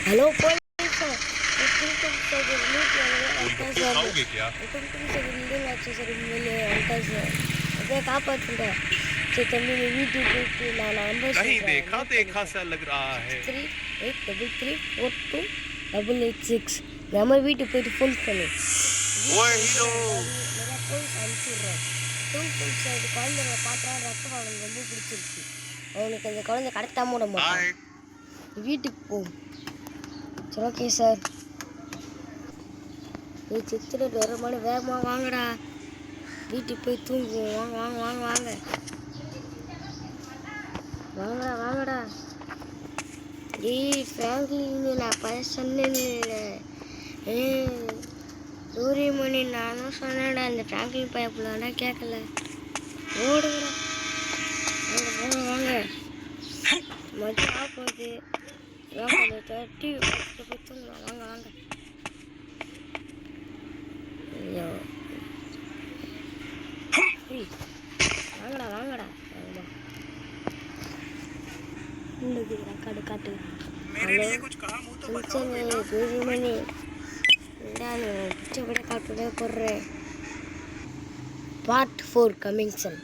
Hello कोई sir तुम sir uncle sir खाओगे क्या? तुम सर बिल्डिंग अच्छे सर मिले अंकल सर अबे कापातुंगा से तम्मी वीडियो போட்டு நான் நம்பர் कहीं देखा देखा सा लग रहा है। 3833428886 நம்ம வீட்டுக்கு போயிட்டு ஃபோன் பண்ணு ओए हीरो मेरा कोई அனுப்பிடுறேன் तुम सर குழந்தைகளை பார்த்தா ரத்த வாங்க ரொம்ப பிடிச்சிருக்கு அவனுக்கு அந்த குழந்தை கடத்தாம விட மாட்டான் வீட்டுக்கு போ சரி ஓகே சார் நீ சித்திரை வர மணி வேகமாக வாங்கடா வீட்டுக்கு போய் தூங்குவோம் வாங்க வாங்க வாங்க வாங்க வாங்கடா வாங்கடா ஃப்ராங்க்லின் நான் பய சொன்னேன்னு சூரியமணி நானும் சொன்னேன்டா இந்த ஃப்ராங்க்லின் பையப்புலாண்டா கேட்கல ஓடுங்கடா வாங்க வாங்க வாங்க மதியம் ஆகுது டிவி போய் தூங்கலாம் வாங்க வாங்க ஐயோ வாங்கடா வாங்கடா வாங்கடா காட்டு காட்டு சூரியமணி நான் பிடிச்சபடியே காட்டுடைய போடுறேன் பார்ட் 4 கமிங் சன்